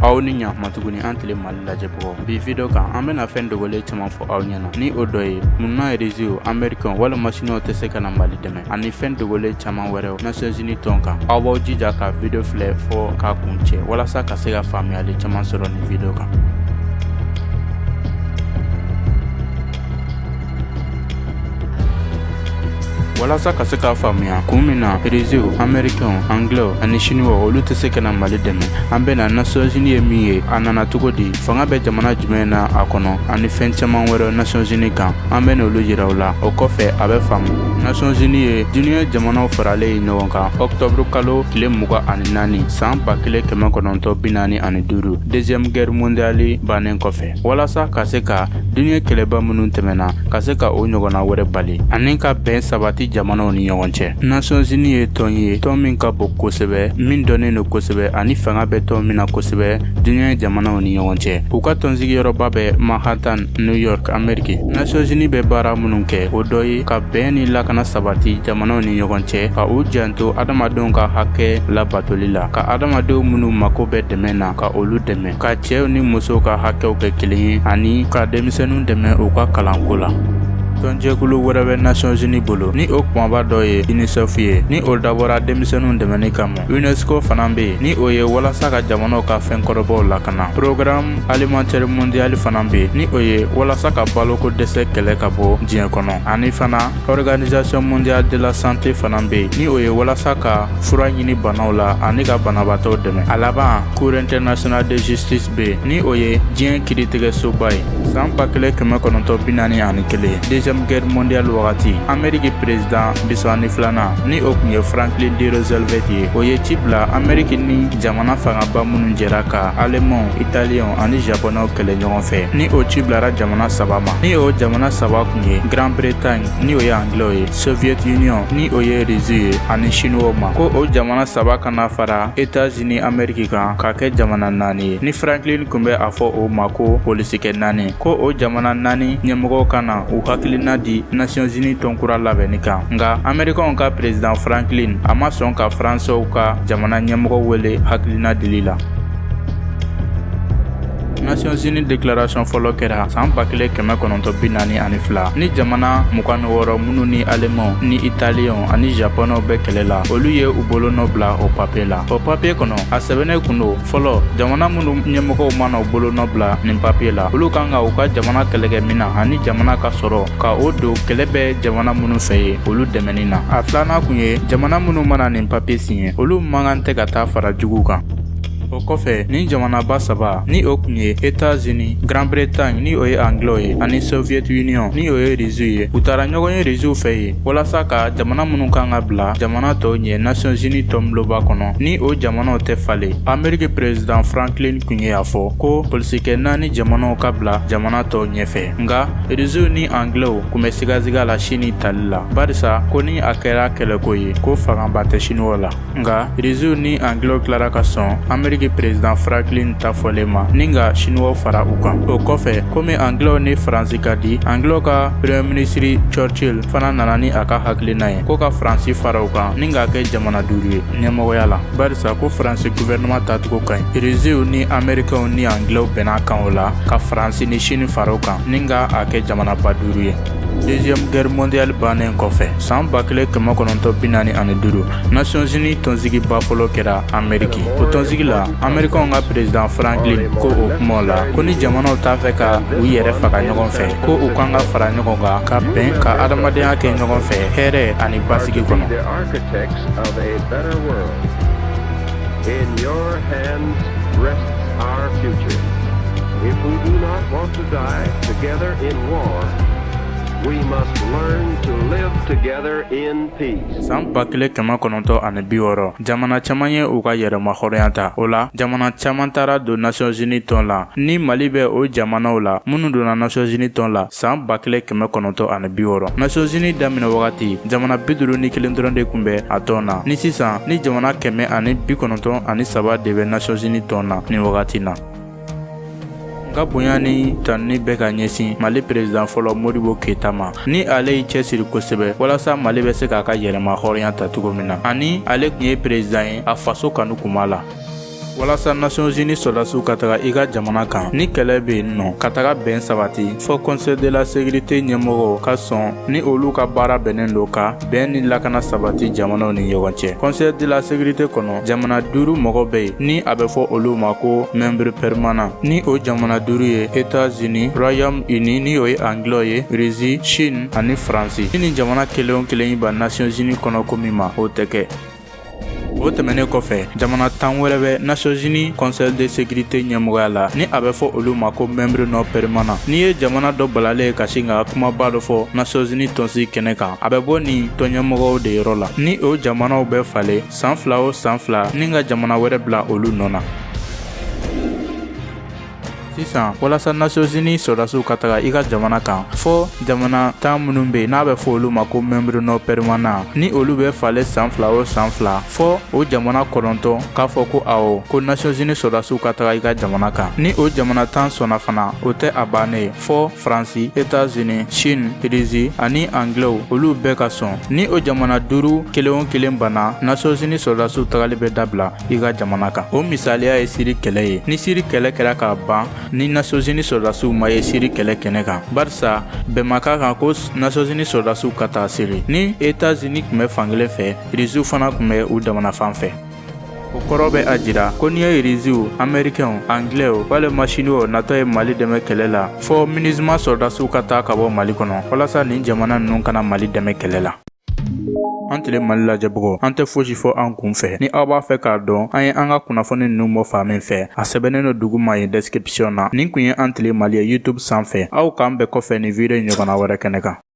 aw ni ɲakuma tuguni an tile Mali lajɛbagaw bi video kan an bɛna fɛn dogolen caman fɔ aw ɲɛna ni o dɔ ye munna réseau américain walima chinois tɛ se ka na Mali dɛmɛ ani fɛn dogolen caman wɛrɛw Nations Unies tɔn kan aw b'aw jija ka video filɛ fɔ k'a kun cɛ walasa ka se ka faamuyali caman sɔrɔ ni video kan. walasa ka se k'a faamuya kun min na réseau américain anglais ani chinois olu tɛ se ka na Mali dɛmɛ an bɛna Nations Unies ye min ye a nana cogo di fanga bɛ jamana jumɛn na a kɔnɔ ani fɛn caman wɛrɛ Nations Unies kan an bɛna olu yira u la o kɔfɛ a bɛ faamu. Nations Unies ye diɲɛ jamanaw faralen ye ɲɔgɔn kan octobre kalo tile 24 san 1945 deuxième guerre mondiale bannen kɔfɛ walasa ka se ka diɲɛ kɛlɛba minnu tɛmɛna ka se ka o ɲɔgɔnna wɛrɛ bali ani ka bɛn sabati jamanaw ni ɲɔgɔn cɛ. Nations Unies ye tɔn ye tɔn min ka bon kosɛbɛ min dɔnnen don kosɛbɛ ani fanga bɛ tɔn min na kosɛbɛ diɲɛ jamanaw ni ɲɔgɔn cɛ. U ka tɔn sigiyɔrɔba bɛ Manhattan, New York, Amérique. Nations Unies bɛ baara minnu kɛ o dɔ ye ka bɛn ni lakana sabati jamanaw ni ɲɔgɔn cɛ ka u janto adamadenw ka hakɛ labatoli la ka adamadenw minnu mako bɛ dɛmɛ na ka olu dɛmɛ ka cɛw ni musow ka hakɛw kɛ kelen ye ani ka denmisɛnninw dɛmɛ u ka kalanko la. Tɔnjɛkulu wɛrɛ bɛ Nations Unies bolo ni o kumaba dɔ ye UNICEF ye ni o dabɔra denmisɛnninw dɛmɛni kama. UNESCO fana bɛ yen ni o ye walasa ka jamanaw ka fɛn kɔrɔbaw lakana. Programme alimentaire mondial fana bɛ yen ni o ye walasa ka baloko dɛsɛ kɛlɛ ka bɔ diɲɛ kɔnɔ ani fana Organisation mondiale de la santé fana bɛ yen ni o ye walasa ka fura ɲini banaw la ani ka banabaatɔw dɛmɛ. A laban Cour internationale de justice bɛ yen ni o ye diɲɛ kiiritigɛsoba ye san 1941 deuxième guerre mondiale wagati Amérique président Biswani filanan ni o kun ye Franklin D. Roosevelt ye o ye ci bila Amérique ni jamana fangaba minnu jɛra ka Allemand, Italien ani Japonais kɛlɛ ɲɔgɔn fɛ ni o ci bilara jamana saba ma ni o jamana saba kun ye Grande-Bretagne ni o ye Anglais ye Soviet Union ni o ye Russie ye ani Chinois ma ko o jamana saba kana fara États-Unis Amérique kan ka kɛ jamana 4 ye ni Franklin kun bɛ a fɔ o ma ko polisikɛ 4 ko o jamana 4 ɲɛmɔgɔw kana u hakilina di Nations Unies tɔnkura labɛnni kan nka Américains ka président Franklin a ma sɔn ka Français ka jamana ɲɛmɔgɔ wele hakilina dili la. Nations Unies déclaration fɔlɔ kɛra san 1942 ni jamana 26 minnu ni Allemand ni Italien ani Japonais bɛ kɛlɛ la olu ye u bolonɔ bila o papier la. O papier kɔnɔ a sɛbɛnnen kun don fɔlɔ jamana minnu ɲɛmɔgɔw mana u bolonɔ bila nin papier la olu kan ka u ka jamana kɛlɛkɛminɛn ani jamana ka sɔrɔ ka o don kɛlɛ bɛ jamana minnu fɛ ye olu dɛmɛni na. A filanan kun ye jamana minnu mana nin papier signé olu man kan tɛ ka taa fara jugu kan. O kɔfɛ ni jamanaba saba ni o kun ye États-Unis, Grande-Bretagne ni o ye Anglais ye ani Soviet Union ni o ye Russie ye u taara ɲɔgɔn ye Russie fɛ ye walasa ka jamana minnu kan ka bila jamana tɔw ɲɛ Nations Unies tɔnboloba kɔnɔ ni o jamanaw tɛ falen. Amérique président Franklin kun ye a fɔ ko polisikɛ 4 jamanaw ka bila jamana tɔw ɲɛfɛ nka Russie ni Anglais kun bɛ sigasiga la Chine tali la barisa ko ni a kɛra kɛlɛko ye ko fangaba tɛ Chinois la nka Russie ni Anglais tilara ka sɔn Amérique président Franklin ta fɔlen ma ni ka Chinois fara u kan. O kɔfɛ komi Anglais ni Faransi ka di Anglais ka premier ministre Churchill fana nana ni a ka hakilina ye ko ka Faransi fara u kan ni ka kɛ jamana 5 ye ɲɛmɔgɔya la barisa ko Faransi gouvernement tacogo ka ɲi. Russie ni Américains ni Anglais bɛnna kan o la ka Faransi ni Chine fara u kan ni ka a kɛ jamanaba 5 ye. Deuxième guerre mondiale bannen kɔfɛ san 1945 Nations Unies tɔnsigiba fɔlɔ kɛra Amérique. O tɔnsigi la Américains ka président Franklin ko o kumaw la ko ni jamanaw t'a fɛ ka u yɛrɛ faga ɲɔgɔn fɛ ko u kan ka fara ɲɔgɔn kan ka bɛn ka adamadenya kɛ ɲɔgɔn fɛ hɛrɛ ani basigi kɔnɔ. We must learn to live together in peace. San 1960 jamana caman ye u ka yɛrɛma hɔrɔnya ta. O la jamana caman taara don Nations Unies tɔn la ni Mali bɛ o jamanaw la minnu donna Nations Unies tɔn la san 1960. Nations Unies daminɛ wagati jamana 51 dɔrɔn de kun bɛ a tɔn na ni sisan ni jamana 193 de bɛ Nations Unies tɔn na ni wagati na. Ka bonya ni tanni bɛ ka ɲɛsin Mali président fɔlɔ Modibo Keita ma ni ale y'i cɛsiri kosɛbɛ walasa Mali bɛ se k'a ka yɛrɛma hɔrɔnya ta cogo min na ani ale kun ye président ye a faso kanu kuma la. walasa Nations Unies sɔrɔdasiw ka taga i ka jamana kan ni kɛlɛ bɛ yen nɔ ka taga bɛn sabati fɔ Conseil de la Sécurité ɲɛmɔgɔw ka sɔn ni olu ka baara bɛnnen don ka bɛn ni lakana sabati jamanaw ni ɲɔgɔn cɛ. Conseil de la Sécurité kɔnɔ jamana 5 mɔgɔ bɛ yen ni a bɛ fɔ olu ma ko membre permanent ni o jamana 5 ye États-Unis, Royaume-Uni ni o ye Anglais ye, Russie, Chine ani Faransi. Ni jamana kelen o kelen ba Nations Unies kɔnɔ ko min ma o tɛ kɛ. O tɛmɛnen kɔfɛ jamana 10 wɛrɛ bɛ Nations Unies Conseil de Sécurité ɲɛmɔgɔya la ni a bɛ fɔ olu ma ko membre non permanent. Ni ye jamana dɔ balalen ka sin ka kumaba dɔ fɔ Nations Unies tɔnsigi kɛnɛ kan a bɛ bɔ nin tɔnɲɛmɔgɔw de yɔrɔ la ni o jamanaw bɛ falen san 2 o san 2 ni ka jamana wɛrɛ bila olu nɔ na. Sisan walasa Nations Unies sɔrɔdasiw ka taga i ka jamana kan fɔ jamana 10 minnu bɛ yen n'a bɛ fɔ olu ma ko membre non permanent ni olu bɛ falen san 2 o san 2 fɔ o jamana 9 k'a fɔ ko awɔ ko Nations Unies sɔrɔdasiw ka taga i ka jamana kan ni o jamana 10 sɔnna fana o tɛ a bannen fɔ Faransi, États-Unis, Chine, Russie ani Anglais olu bɛɛ ka sɔn ni o jamana 5 kelen o kelen banna Nations Unies sɔrɔdasiw tagali bɛ dabila i ka jamana kan. O misaliya ye Siri kɛlɛ ye ni Siri kɛlɛ kɛra k'a ban ni Nations Unies sɔrɔdasiw ma ye Siri kɛlɛ kɛnɛ kan barisa bɛn ma k'a kan ko Nations Unies sɔrɔdasiw ka taa Siri ni États-Unis tun bɛ fankelen fɛ Rusiw fana tun bɛ u damana fan fɛ. O kɔrɔ bɛ a jira ko n'i ye Rusiw, Américains, Anglais walima Chinois natɔ ye Mali dɛmɛ kɛlɛ la fɔ MINUSMA sɔrɔdasiw ka taa ka bɔ Mali kɔnɔ walasa nin jamana ninnu kana Mali dɛmɛ kɛlɛ la. An tile Mali lajɛbagaw an tɛ fosi fɔ an kun fɛ ni aw b'a fɛ k'a dɔn an ye an ka kunnafoni ninnu bɔ fan min fɛ a sɛbɛnnen don duguma ye description na nin kun ye an tile Mali ye YouTube sanfɛ aw k'an bɛɛ kɔfɛ nin video ɲɔgɔnna wɛrɛ kɛnɛ kan.